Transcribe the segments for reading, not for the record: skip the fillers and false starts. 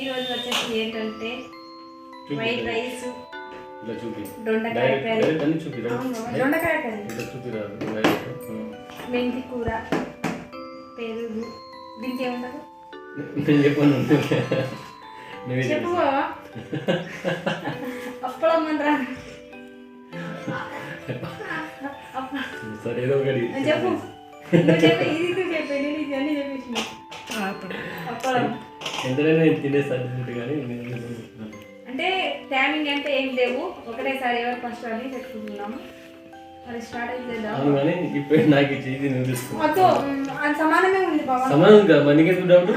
ఈరోజు వచ్చేసి ఏంటంటే వైట్ రైస్, దొండకాయ కర్రీ, మెంతి కూర, పెరుగు. దీనికి ఏమంటారు చెప్పు. అప్పడం అంటారా? సరే ఏదో ఒకటి చెప్పు. నువ్వు చెప్పు, ఇది చెప్పు. నేను ఇది అన్నీ చెప్పేసి అప్పడం ఎంతైనా తినేస్తాను కానీ అంటే టైమింగ్ అంటే ఏం లేవు, ఒకటేసారి ఎవరు ఫస్ట్ అని పెట్టుకుంటున్నాము. మరి స్టార్ట్ అయితే కానీ ఇప్పుడు నాకు ఇది నువ్వు తీసుకో. అది సమానమే ఉంది బాబా. సమానం కదా మరి నీకెందుకు డౌట్?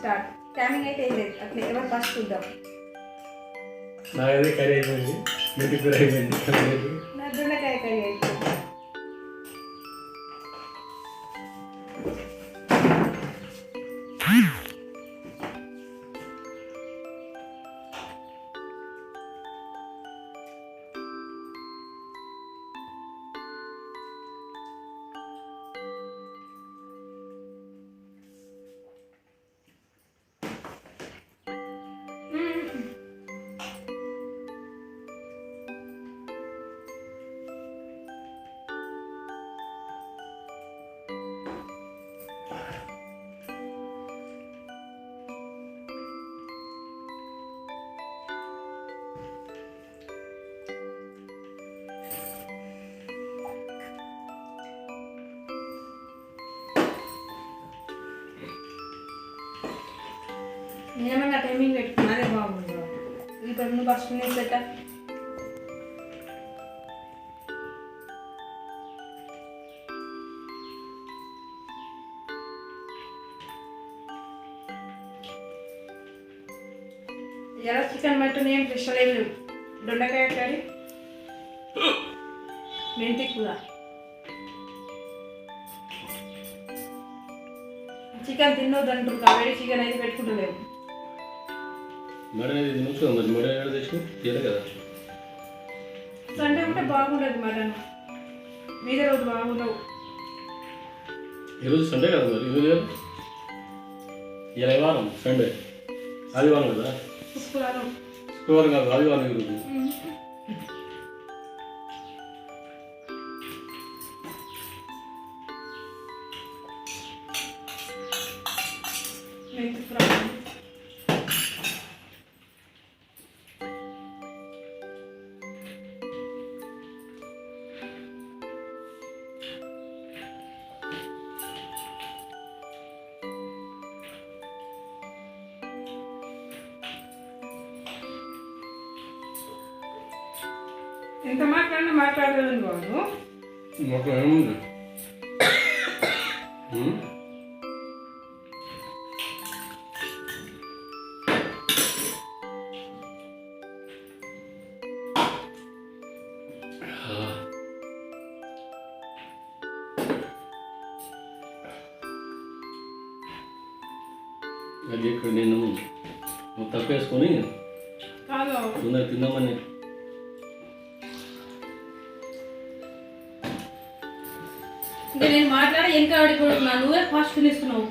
స్టార్ట్. టైమింగ్ అయితే ఏం లేదు, అట్లా ఎవరు ఫస్ట్ చూద్దాం. నాకైతే కర్రీ అయిపోయింది, మెంతి కూర అయిపోయింది, నా దొండకాయ కర్రీ అయిపోయింది. నేనేమన్నా టైమింగ్ పెట్టుకున్నానే బాగుంది. ఈ పన్ను ఫస్ట్ నేను పెట్ట ఎలా చికెన్ మటన్ ఏం స్పెషల్ ఏం లేవు. దొండకాయ కర్రీ, మెంతి కూర. చికెన్ తిన్నోద్దు అంటారు కాబట్టి చికెన్ అయితే పెట్టుకుంటలేవు. మటన్ అయితే తినొచ్చు మరి, మటన్ తెచ్చుకో తీయలే కదా. సండే ఉంటే బాగుండదు మటన్, మీద రోజు బాగుండవు. ఈరోజు సండే కదా మరి, ఈరోజు ఇలా వారం సండే, ఆదివారం కదా. శుక్రవారం కాదు, ఆదివారం ఈరోజు. ఎంత మాట్లాడినా మాట్లాడలేదు బాబు. మాకు ఏముంది అది ఇక్కడ నేను తప్పేసుకొని తొందర తిందామని. ఇంకా నేను మాట్లాడి ఎంత ఆడిపోతున్నాను, నువ్వే ఫాస్ట్ తినేస్తున్నావు.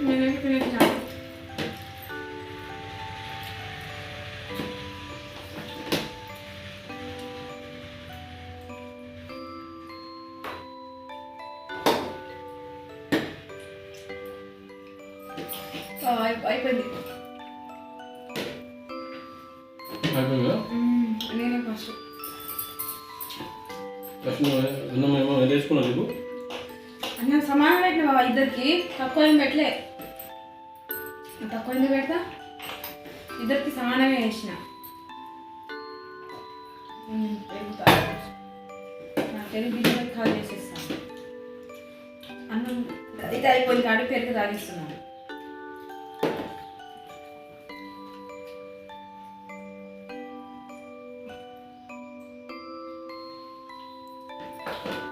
నేనేమి తినేసినా అయిపోయింది. నేనే ఫస్ట్ మేము వేసుకున్నాం నీకు అన్నం సమానం పెట్టిన బాబా, ఇద్దరికి తక్కువ ఏం పెట్టలే. తక్కువ ఎందుకు పెడతా, ఇద్దరికి సమానమే వేసిన. పెరుగుతా నాకు పెరుగు బియ్యం కాల్ చేసేస్తాను. అన్నం అయితే అయిపోయింది కాడి పెరుగు తాగిస్తున్నాను.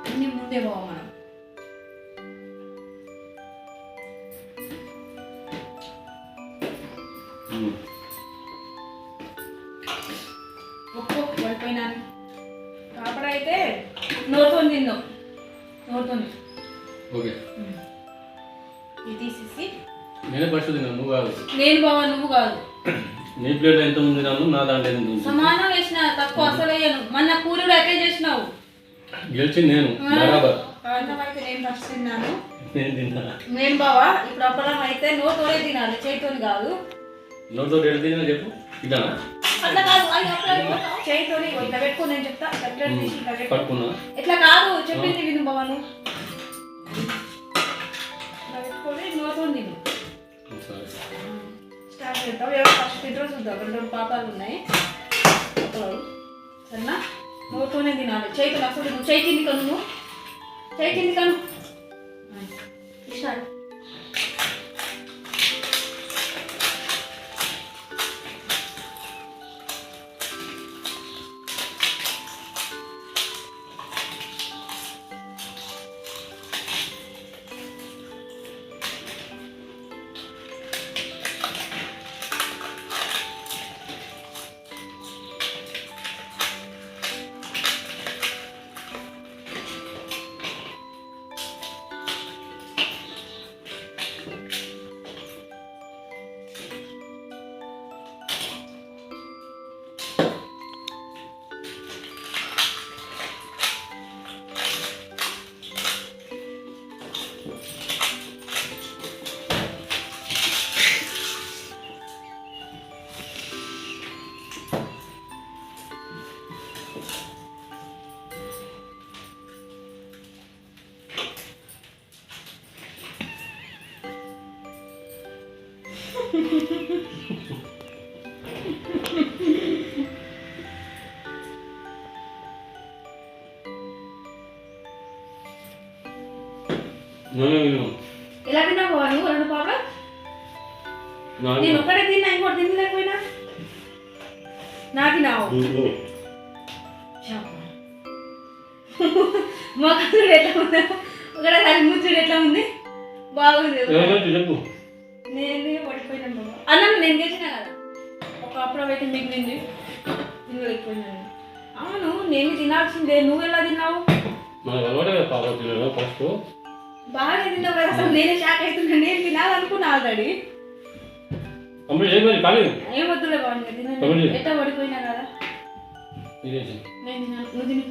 అన్నీ ముందే బావ మనం. ఒక్కో పడిపోయినాను కాపడైతే నోరుతో తిందాం. నోరుతో ఓకే ఇది తీసేసి నేనే ఫస్ట్ తిన్నాను, నువ్వు కాదు. నేను బావ నువ్వు కాదు. నీ ప్లేట్ ఎంత ఉంది తిన్నాను, నా దాంట్లో ఎంత ఉంది. సమానం వేసిన, తక్కువ అసలు వేయను. మొన్న కూరలు అట్టే చేసినావు. గెలిచింది నేను బరాబర్. అన్నం అయితే నేను ఫస్ట్ తిన్నాను. నేను తిన్నా. నేను బావా ఇప్పుడు అప్పలం అయితే నోరుతోనే తినాలి, చేతితోని కాదు. నోటితో ఎడ తిన్నా చెప్పు. ఇదా అట్లా కాదు, చేతితోని ఇట్లా పెట్టుకో. నేను చెప్తా ఇట్లా పెట్టుకో. పట్టుకున్నా. ఇట్లా కాదు, చెప్పింది విను బావను. ఇట్లా పెట్టుకొని నోరుతో తిను. సరే స్టార్ట్ చేద్దాం. ఎవరు ఫస్ట్ తింటారో చూద్దాం. రెండు పాపాలు ఉన్నాయి పాపాలు. సరేనా? నోరుతోనే తినాలి, చేతులు అసలు. నువ్వు చేయి కింది కను, నువ్వు చేయి కింది కను. స్టార్ట్. ఎలా తిన్నావు బావ నువ్వు రెండు పాప? నేను ఒక్కడే తిన్నా, ఇంకోటి తినలేకపోయినా. నా తిన్నావు మొక్కలు ఎట్లా ఉందా? ఒకసారి ముచ్చుడు ఎట్లా ఉంది? బాగుంది. చెప్పు. నేను పడిపోయినాను బాబా. అన్నం నేను చేసినా కదా, ఒక అప్పుడు అయితే మిగిలింది, తినలేకపోయినాను. అవును, నేను తినాల్సిందే, నువ్వు ఎలా తిన్నావు? బాగా తిన్నావు కదా, అసలు నేనే షాక్ అవుతున్నా. నేను తినాలనుకున్నా ఆల్రెడీ. ఏం వద్దులే బాగుంది, తినండి. ఎట్లా పడిపోయినా కదా. నేను తిన్నాను, నువ్వు తిని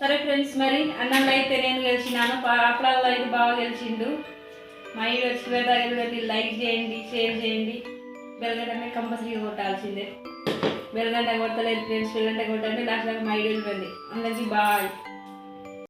సరే ఫ్రెండ్స్, మరి అన్నంలో అయితే నేను గెలిచినాను, అప్పుడల్లా అయితే బాగా గెలిచిండు. మా వీడియో వచ్చి లైక్ చేయండి, షేర్ చేయండి. బెల్గంట కంపల్సరీగా కొట్టాల్సిందే. బెల్గంట కొట్టలేదు ఫ్రెండ్స్, బెల్గంట కొట్టండి. లాస్ట్ దాకా మా వీడియో చూడండి. అందరికీ బాయ్.